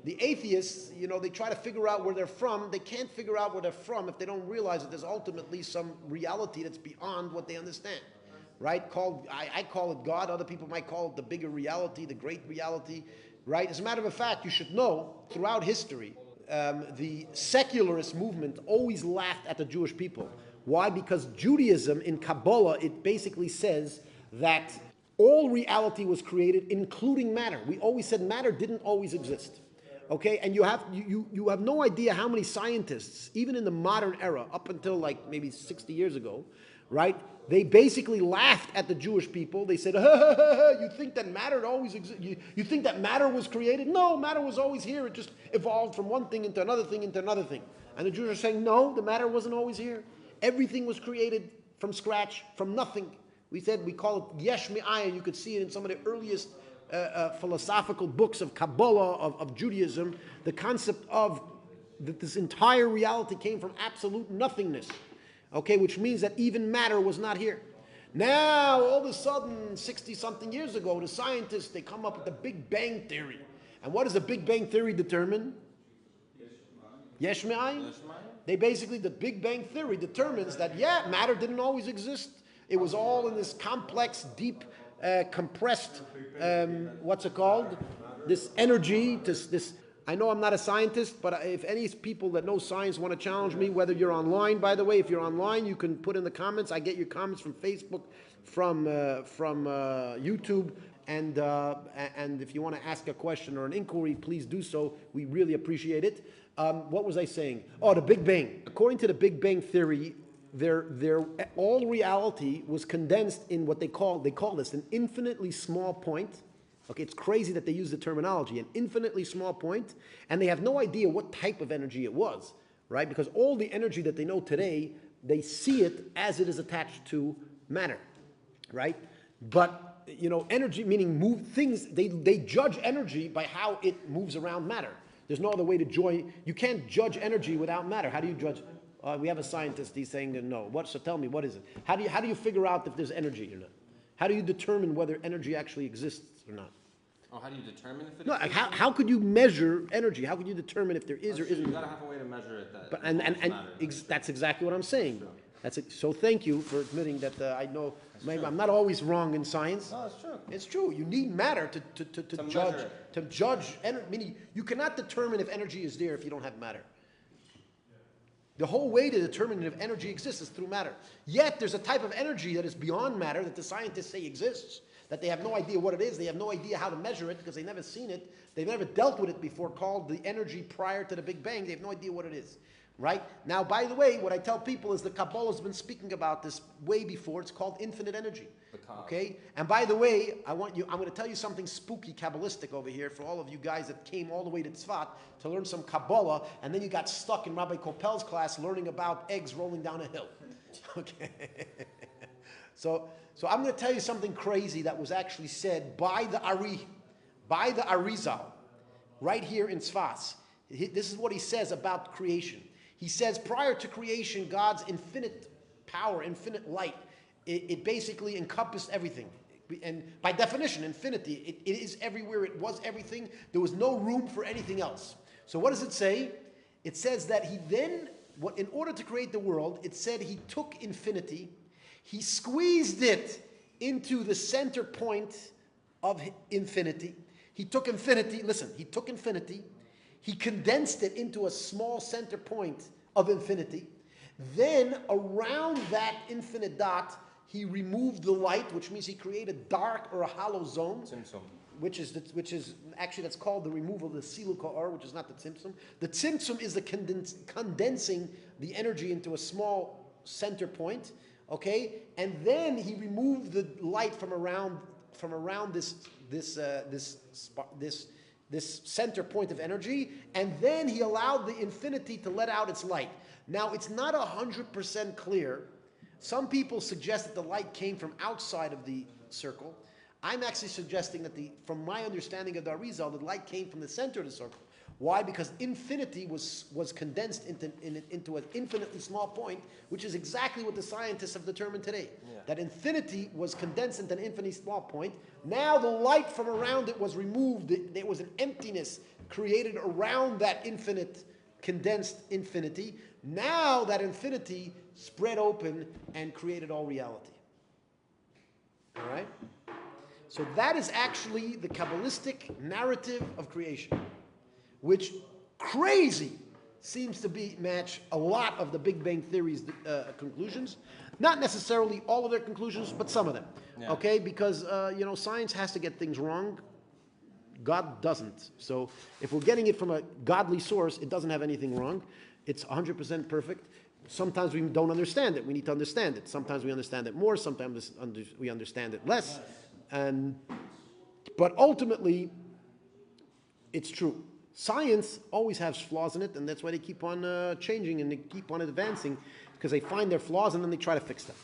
The atheists, they try to figure out where they're from. They can't figure out where they're from if they don't realize that there's ultimately some reality that's beyond what they understand, right? I call it God. Other people might call it the bigger reality, the great reality, right? As a matter of fact, you should know, throughout history, the secularist movement always laughed at the Jewish people. Why? Because Judaism in Kabbalah, it basically says that all reality was created, including matter. We always said matter didn't always exist. Okay, and you have no idea how many scientists, even in the modern era, up until like maybe 60 years ago, right? They basically laughed at the Jewish people. They said, you think that matter always exists? You think that matter was created? No, matter was always here. It just evolved from one thing into another thing into another thing. And the Jews are saying, no, the matter wasn't always here. Everything was created from scratch, from nothing. We call it yesh me'ayin. You could see it in some of the earliest philosophical books of Kabbalah, of Judaism, the concept of that this entire reality came from absolute nothingness, okay, which means that even matter was not here. Now, all of a sudden, 60-something years ago, the scientists, they come up with the Big Bang Theory. And what does the Big Bang Theory determine? Yesh me'ayin. The Big Bang Theory determines that, matter didn't always exist. It was all in this complex, deep, compressed, what's it called? This energy, this. I know I'm not a scientist, but if any people that know science want to challenge me, whether you're online, by the way, if you're online, you can put in the comments. I get your comments from Facebook, from YouTube, and if you want to ask a question or an inquiry, please do so. We really appreciate it. What was I saying? Oh, the Big Bang. According to the Big Bang Theory, all reality was condensed in what they call this an infinitely small point. Okay, it's crazy that they use the terminology, an infinitely small point, and they have no idea what type of energy it was, right? Because all the energy that they know today, they see it as it is attached to matter, right? But energy, meaning move things, they judge energy by how it moves around matter. There's no other way to join. You can't judge energy without matter. How do you judge? We have a scientist. He's saying that no. So tell me, what is it? How do you figure out if there's energy or not? How do you determine whether energy actually exists or not? Oh, how do you determine if it exists? exists? How could you measure energy? How could you determine if there is or isn't? You gotta have a way to measure it. That's exactly what I'm saying. Sure. So thank you for admitting that I know maybe I'm not always wrong in science. No, it's true. It's true. You need matter to judge energy. Meaning you cannot determine if energy is there if you don't have matter. The whole way to determine if energy exists is through matter. Yet there's a type of energy that is beyond matter that the scientists say exists, that they have no idea what it is. They have no idea how to measure it because they've never seen it. They've never dealt with it before, called the energy prior to the Big Bang. They have no idea what it is. Right? Now, by the way, what I tell people is the Kabbalah has been speaking about this way before. It's called infinite energy. Okay? And by the way, I'm going to tell you something spooky, Kabbalistic over here for all of you guys that came all the way to Tzfat to learn some Kabbalah, and then you got stuck in Rabbi Kopel's class learning about eggs rolling down a hill. Okay? So I'm going to tell you something crazy that was actually said by the Arizal, right here in Tzfat. This is what he says about creation. He says prior to creation, God's infinite power, infinite light, it basically encompassed everything. And by definition, infinity, it is everywhere, it was everything. There was no room for anything else. So what does it say? It says that he then, in order to create the world, it said he took infinity, he squeezed it into the center point of infinity. He took infinity, he condensed it into a small center point of infinity. Then around that infinite dot, he removed the light, which means he created a dark or a hollow zone, which is actually that's called the removal of the siluka or, which is not the tzimtzum. The tzimtzum is the condensing the energy into a small center point. Okay, and then he removed the light from around this center point of energy, and then he allowed the infinity to let out its light. Now, it's not 100% clear. Some people suggest that the light came from outside of the circle. I'm actually suggesting that from my understanding of the Arizal, the light came from the center of the circle. Why? Because infinity was condensed into an infinitely small point, which is exactly what the scientists have determined today. Yeah. That infinity was condensed into an infinitely small point. Now the light from around it was removed. There was an emptiness created around that infinite, condensed infinity. Now that infinity spread open and created all reality. All right? So that is actually the Kabbalistic narrative of creation, which crazy seems to match a lot of the Big Bang Theory's conclusions. Not necessarily all of their conclusions, but some of them. Yeah. Okay? Because, science has to get things wrong. God doesn't. So if we're getting it from a godly source, it doesn't have anything wrong. It's 100% perfect. Sometimes we don't understand it. We need to understand it. Sometimes we understand it more. Sometimes we understand it less. But ultimately, it's true. Science always has flaws in it, and that's why they keep on changing and they keep on advancing, because they find their flaws and then they try to fix them.